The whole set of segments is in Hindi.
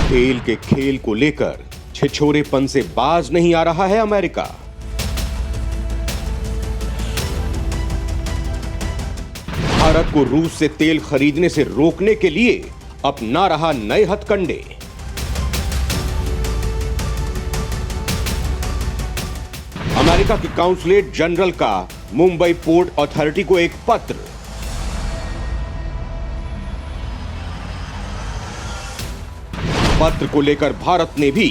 तेल के खेल को लेकर छिछोरेपन से बाज नहीं आ रहा है अमेरिका। भारत को रूस से तेल खरीदने से रोकने के लिए अपना रहा नए हथकंडे। अमेरिका के काउंसलेट जनरल का मुंबई पोर्ट अथॉरिटी को एक पत्र। पत्र को लेकर भारत ने भी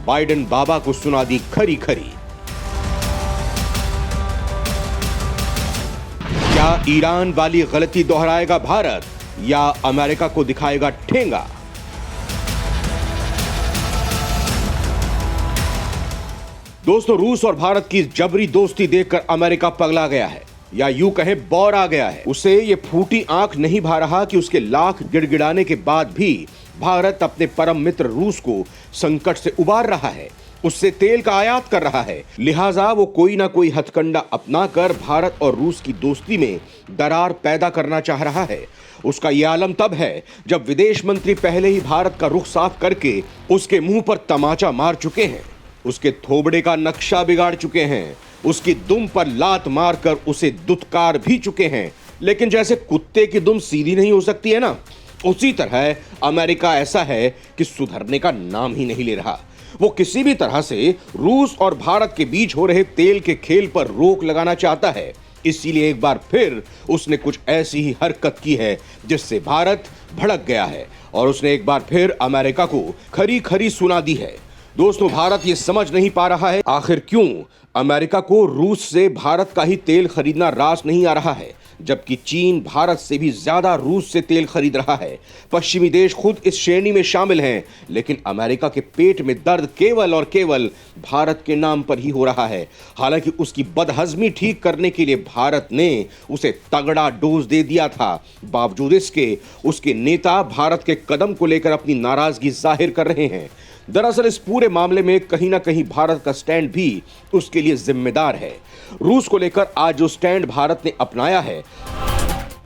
बाइडेन बाबा को सुना दी खरी खरी। क्या ईरान वाली गलती दोहराएगा भारत या अमेरिका को दिखाएगा ठेंगा? दोस्तों, रूस और भारत की जबरी दोस्ती देखकर अमेरिका पगला गया है, या यूं कहें बौर आ गया है। उसे ये फूटी आंख नहीं भा रहा कि उसके लाख गिड़गिड़ाने के बाद भी भारत अपने परम मित्र रूस को संकट से उबार रहा है, उससे तेल का आयात कर रहा है। लिहाजा वो कोई ना कोई हथकंडा अपनाकर भारत और रूस की दोस्ती में दरार पैदा करना चाह रहा है। उसका यह आलम तब है जब विदेश मंत्री पहले ही भारत का रुख साफ करके उसके मुंह पर तमाचा मार चुके हैं, उसके थोबड़े का नक्शा बिगाड़ चुके हैं, उसकी दुम पर लात मारकर उसे दुत्कार भी चुके हैं। लेकिन जैसे कुत्ते की दुम सीधी नहीं हो सकती है ना, उसी तरह अमेरिका ऐसा है कि सुधरने का नाम ही नहीं ले रहा। वो किसी भी तरह से रूस और भारत के बीच हो रहे तेल के खेल पर रोक लगाना चाहता है। इसीलिए एक बार फिर उसने कुछ ऐसी ही हरकत की है जिससे भारत भड़क गया है और उसने एक बार फिर अमेरिका को खरी खरी सुना दी है। दोस्तों, भारत ये समझ नहीं पा रहा है आखिर क्यों अमेरिका को रूस से भारत का ही तेल खरीदना रास नहीं आ रहा है, जबकि चीन भारत से भी ज्यादा रूस से तेल खरीद रहा है। पश्चिमी देश खुद इस श्रेणी में शामिल हैं, लेकिन अमेरिका के पेट में दर्द केवल और केवल भारत के नाम पर ही हो रहा है। हालांकि उसकी बदहजमी ठीक करने के लिए भारत ने उसे तगड़ा डोज दे दिया था। बावजूद इसके उसके नेता भारत के कदम को लेकर अपनी नाराजगी जाहिर कर रहे हैं। दरअसल इस पूरे मामले में कहीं ना कहीं भारत का स्टैंड भी उसके लिए जिम्मेदार है। रूस को लेकर आज जो स्टैंड भारत ने अपनाया है,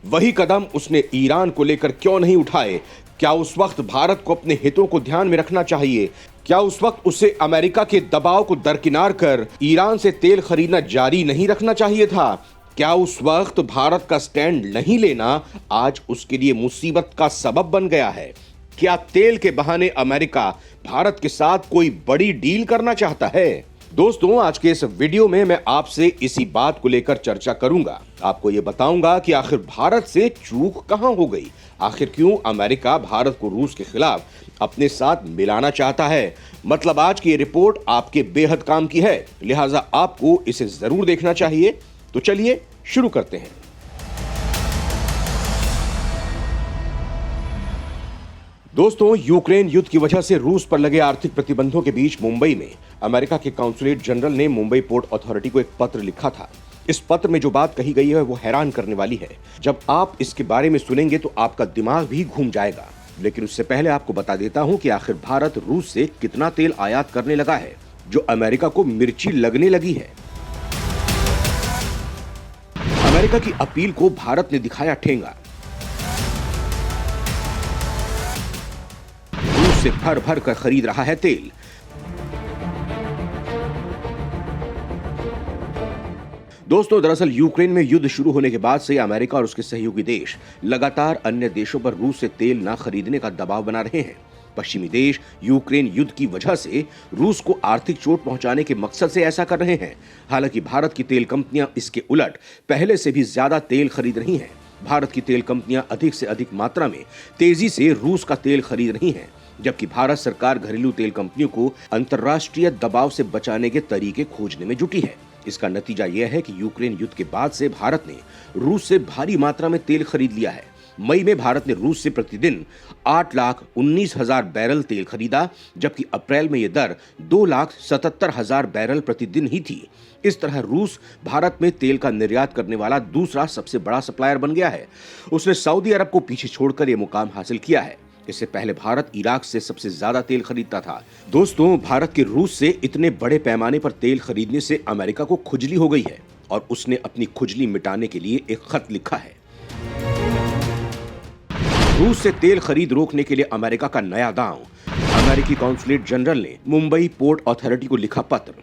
वही कदम उसने ईरान को लेकर क्यों नहीं उठाए? क्या उस वक्त भारत को अपने हितों को ध्यान में रखना चाहिए? क्या उस वक्त उसे अमेरिका के दबाव को दरकिनार कर ईरान से तेल खरीदना जारी नहीं रखना चाहिए था? क्या उस वक्त भारत का स्टैंड नहीं लेना आज उसके लिए मुसीबत का सबब बन गया है? क्या तेल के बहाने अमेरिका भारत के साथ कोई बड़ी डील करना चाहता है? दोस्तों, आज के इस वीडियो में मैं आपसे इसी बात को लेकर चर्चा करूंगा। आपको यह बताऊंगा कि आखिर भारत से चूक कहां हो गई, आखिर क्यों अमेरिका भारत को रूस के खिलाफ अपने साथ मिलाना चाहता है। मतलब आज की ये रिपोर्ट आपके बेहद काम की है, लिहाजा आपको इसे जरूर देखना चाहिए। तो चलिए शुरू करते हैं। दोस्तों, यूक्रेन युद्ध की वजह से रूस पर लगे आर्थिक प्रतिबंधों के बीच मुंबई में अमेरिका के काउंसलेट जनरल ने मुंबई पोर्ट अथॉरिटी को एक पत्र लिखा था। इस पत्र में जो बात कही गई है वो हैरान करने वाली है। जब आप इसके बारे में सुनेंगे तो आपका दिमाग भी घूम जाएगा। लेकिन उससे पहले आपको बता देता हूं कि आखिर भारत रूस से कितना तेल आयात करने लगा है, जो अमेरिका को मिर्ची लगने लगी है। अमेरिका की अपील को भारत ने दिखाया ठेंगा। से भर भर कर खरीद रहा है तेल। दोस्तों, दरअसल यूक्रेन में युद्ध शुरू होने के बाद से अमेरिका और उसके सहयोगी देश लगातार अन्य देशों पर रूस से तेल न खरीदने का दबाव बना रहे हैं। पश्चिमी देश यूक्रेन युद्ध की वजह से रूस को आर्थिक चोट पहुंचाने के मकसद से ऐसा कर रहे हैं। हालांकि भारत की तेल कंपनियां इसके उलट पहले से भी ज्यादा तेल खरीद रही हैं। भारत की तेल कंपनियां अधिक से अधिक मात्रा में तेजी से रूस का तेल खरीद रही हैं, जबकि भारत सरकार घरेलू तेल कंपनियों को अंतर्राष्ट्रीय दबाव से बचाने के तरीके खोजने में जुटी है। इसका नतीजा यह है कि यूक्रेन युद्ध के बाद से भारत ने रूस से भारी मात्रा में तेल खरीद लिया है। मई में भारत ने रूस से प्रतिदिन 8,19,000 बैरल तेल खरीदा, जबकि अप्रैल में यह दर 2,77,000 बैरल प्रतिदिन ही थी। इस तरह रूस भारत में तेल का निर्यात करने वाला दूसरा सबसे बड़ा सप्लायर बन गया है। उसने सऊदी अरब को पीछे छोड़कर यह मुकाम हासिल किया है। इससे पहले भारत इराक से सबसे ज्यादा तेल खरीदता था। दोस्तों, भारत के रूस से इतने बड़े पैमाने पर तेल खरीदने से अमेरिका को खुजली हो गई है और उसने अपनी खुजली मिटाने के लिए एक खत लिखा है। रूस से तेल खरीद रोकने के लिए अमेरिका का नया दांव। अमेरिकी कॉन्सुलेट जनरल ने मुंबई पोर्ट अथॉरिटी को लिखा पत्र।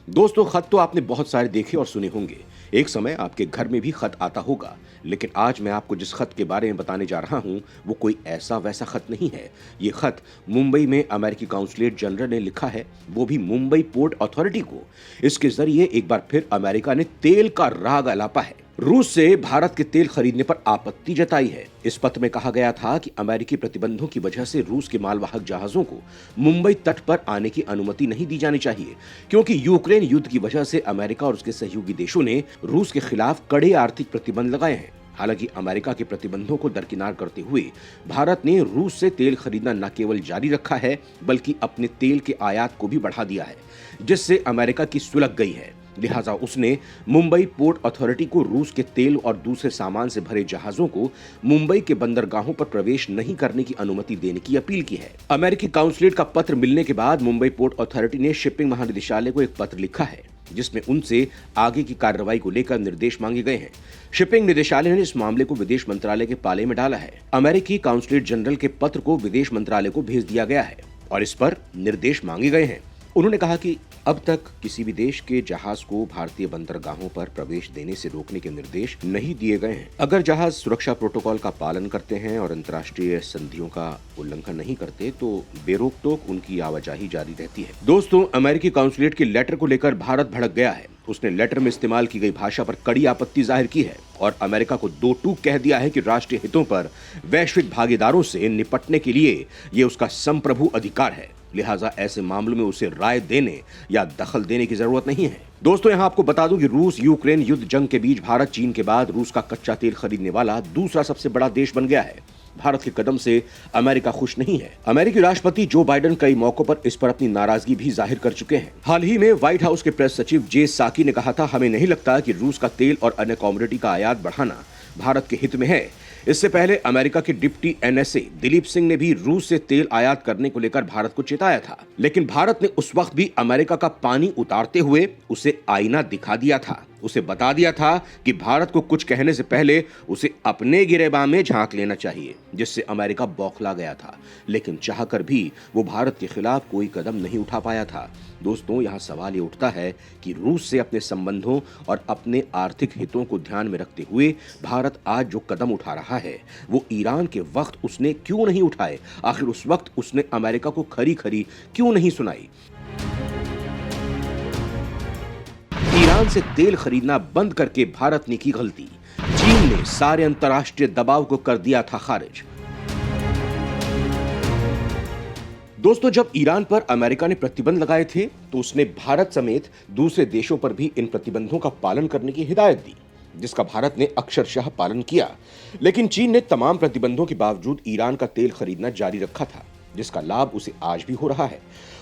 दोस्तों, खत तो आपने बहुत सारे देखे और सुने होंगे। एक समय आपके घर में भी खत आता होगा, लेकिन आज मैं आपको जिस खत के बारे में बताने जा रहा हूं वो कोई ऐसा वैसा खत नहीं है। ये खत मुंबई में अमेरिकी कॉन्सुलेट जनरल ने लिखा है, वो भी मुंबई पोर्ट अथॉरिटी को। इसके जरिए एक बार फिर अमेरिका ने तेल का राग अलापा है। रूस से भारत के तेल खरीदने पर आपत्ति जताई है। इस पत्र में कहा गया था कि अमेरिकी प्रतिबंधों की वजह से रूस के मालवाहक जहाजों को मुंबई तट पर आने की अनुमति नहीं दी जानी चाहिए, क्योंकि यूक्रेन युद्ध की वजह से अमेरिका और उसके सहयोगी देशों ने रूस के खिलाफ कड़े आर्थिक प्रतिबंध लगाए हैं। हालांकि अमेरिका के प्रतिबंधों को दरकिनार करते हुए भारत ने रूस से तेल खरीदना न केवल जारी रखा है, बल्कि अपने तेल के आयात को भी बढ़ा दिया है, जिससे अमेरिका की सुलग गई है। लिहाजा उसने मुंबई पोर्ट अथॉरिटी को रूस के तेल और दूसरे सामान से भरे जहाजों को मुंबई के बंदरगाहों पर प्रवेश नहीं करने की अनुमति देने की अपील की है। अमेरिकी काउंसलेट का पत्र मिलने के बाद मुंबई पोर्ट अथॉरिटी ने शिपिंग महानिदेशालय को एक पत्र लिखा है, जिसमें उनसे आगे की कार्रवाई को लेकर निर्देश मांगे गए हैं। शिपिंग निदेशालय ने इस मामले को विदेश मंत्रालय के पाले में डाला है। अमेरिकी काउंसलेट जनरल के पत्र को विदेश मंत्रालय को भेज दिया गया है और इस पर निर्देश मांगे गए हैं। उन्होंने कहा कि अब तक किसी भी देश के जहाज को भारतीय बंदरगाहों पर प्रवेश देने से रोकने के निर्देश नहीं दिए गए हैं। अगर जहाज सुरक्षा प्रोटोकॉल का पालन करते हैं और अंतर्राष्ट्रीय संधियों का उल्लंघन नहीं करते तो बेरोक टोक उनकी आवाजाही जारी रहती है। दोस्तों, अमेरिकी काउंसुलेट के लेटर को लेकर भारत भड़क गया है। उसने लेटर में इस्तेमाल की गई भाषा पर कड़ी आपत्ति जाहिर की है और अमेरिका को दो टूक कह दिया है कि राष्ट्रीय हितों पर वैश्विक भागीदारों से निपटने के लिए ये उसका संप्रभु अधिकार है। लिहाजा ऐसे मामलों में उसे राय देने या दखल देने की जरूरत नहीं है। दोस्तों, यहाँ आपको बता दूं कि रूस यूक्रेन युद्ध जंग के बीच भारत चीन के बाद रूस का कच्चा तेल खरीदने वाला दूसरा सबसे बड़ा देश बन गया है। भारत के कदम से अमेरिका खुश नहीं है। अमेरिकी राष्ट्रपति जो बाइडेन कई मौकों पर इस पर अपनी नाराजगी भी जाहिर कर चुके हैं। हाल ही में व्हाइट हाउस के प्रेस सचिव जे साकी ने कहा था, हमें नहीं लगता कि रूस का तेल और अन्य कमोडिटी का आयात बढ़ाना भारत के हित में है। इससे पहले अमेरिका के डिप्टी एनएसए दिलीप सिंह ने भी रूस से तेल आयात करने को लेकर भारत को चेताया था, लेकिन भारत ने उस वक्त भी अमेरिका का पानी उतारते हुए उसे आईना दिखा दिया था। उसे बता दिया था कि भारत को कुछ कहने से पहले उसे अपने गिरेबान में झांक लेना चाहिए, जिससे अमेरिका बौखला गया था। लेकिन चाहकर भी वो भारत के खिलाफ कोई कदम नहीं उठा पाया था। दोस्तों, यहाँ सवाल ये उठता है कि रूस से अपने संबंधों और अपने आर्थिक हितों को ध्यान में रखते हुए भारत आज जो कदम उठा रहा है वो ईरान के वक्त उसने क्यों नहीं उठाए? आखिर उस वक्त उसने अमेरिका को खरी खरी क्यों नहीं सुनाई? ईरान से तेल खरीदना बंद करके भारत ने की गलती। चीन ने सारे अंतर्राष्ट्रीय दबाव को कर दिया था खारिज। दोस्तों, जब ईरान पर अमेरिका ने प्रतिबंध लगाए थे तो उसने भारत समेत दूसरे देशों पर भी इन प्रतिबंधों का पालन करने की हिदायत दी, जिसका भारत ने अक्षरशः पालन किया। लेकिन चीन ने तमाम प्रतिबंधों के बावजूद ईरान का तेल खरीदना जारी रखा था, जिसका लाभ उसे आज भी हो रहा है।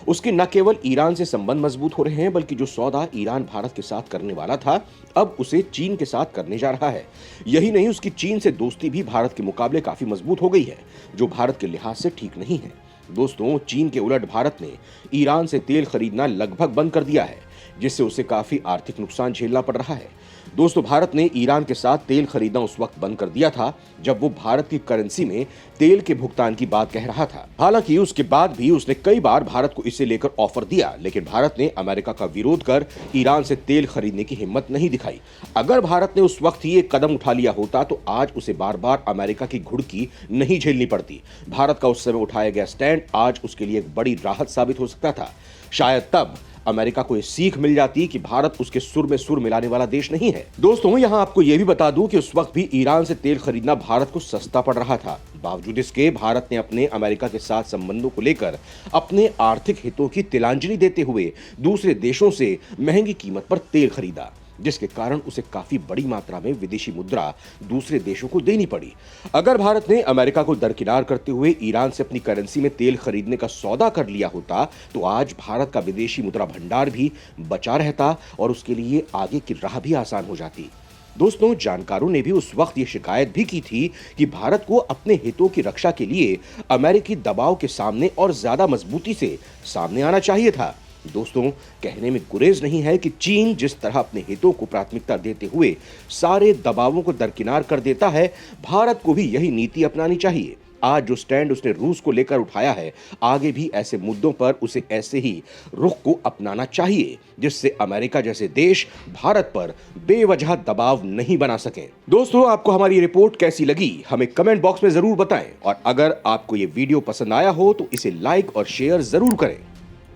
उसके न केवल ईरान से संबंध मजबूत हो रहे हैं, बल्कि जो सौदा ईरान भारत के साथ करने वाला था अब उसे चीन के साथ करने जा रहा है। यही नहीं, उसकी चीन से दोस्ती भी भारत के मुकाबले काफी मजबूत हो गई है, जो भारत के लिहाज से ठीक नहीं है। दोस्तों, चीन के उलट भारत ने ईरान से तेल खरीदना लगभग बंद कर दिया है, जिससे उसे काफी आर्थिक नुकसान झेलना पड़ रहा है। दोस्तों, भारत ने ईरान के साथ तेल खरीदना उस वक्त बंद कर दिया था जब वो भारत की करेंसी में तेल के भुगतान की बात कह रहा था। हालांकि उसके बाद भी उसने कई बार भारत को इसे लेकर ऑफर दिया, लेकिन भारत ने अमेरिका का विरोध कर ईरान से तेल खरीदने की हिम्मत नहीं दिखाई। अगर भारत ने उस वक्त ही ये कदम उठा लिया होता तो आज उसे बार बार अमेरिका की घुड़की नहीं झेलनी पड़ती। भारत का उस समय उठाया गया स्टैंड आज उसके लिए एक बड़ी राहत साबित हो सकता था। शायद तब अमेरिका को यह सीख मिल जाती कि भारत उसके सुर में सुर मिलाने वाला देश नहीं है। दोस्तों, यहां आपको यह भी बता दूं कि उस वक्त भी ईरान से तेल खरीदना भारत को सस्ता पड़ रहा था। बावजूद इसके भारत ने अपने अमेरिका के साथ संबंधों को लेकर अपने आर्थिक हितों की तिलांजलि देते हुए दूसरे देशों से महंगी कीमत पर तेल खरीदा, जिसके कारण उसे काफी बड़ी मात्रा में विदेशी मुद्रा दूसरे देशों को देनी पड़ी। अगर भारत ने अमेरिका को दरकिनार करते हुए ईरान से अपनी करेंसी में तेल खरीदने का सौदा कर लिया होता तो आज भारत का विदेशी मुद्रा भंडार भी बचा रहता और उसके लिए आगे की राह भी आसान हो जाती। दोस्तों, जानकारों ने भी उस वक्त ये शिकायत भी की थी कि भारत को अपने हितों की रक्षा के लिए अमेरिकी दबाव के सामने और ज्यादा मजबूती से सामने आना चाहिए था। दोस्तों, कहने में गुरेज नहीं है कि चीन जिस तरह अपने हितों को प्राथमिकता देते हुए सारे दबावों को दरकिनार कर देता है, भारत को भी यही नीति अपनानी चाहिए। आज जो स्टैंड उसने रूस को लेकर उठाया है, आगे भी ऐसे मुद्दों पर उसे ऐसे ही रुख को अपनाना चाहिए, जिससे अमेरिका जैसे देश भारत पर बेवजह दबाव नहीं बना सके। दोस्तों, आपको हमारी रिपोर्ट कैसी लगी हमें कमेंट बॉक्स में जरूर बताएं, और अगर आपको ये वीडियो पसंद आया हो तो इसे लाइक और शेयर जरूर करें।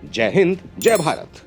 जय हिंद, जय भारत।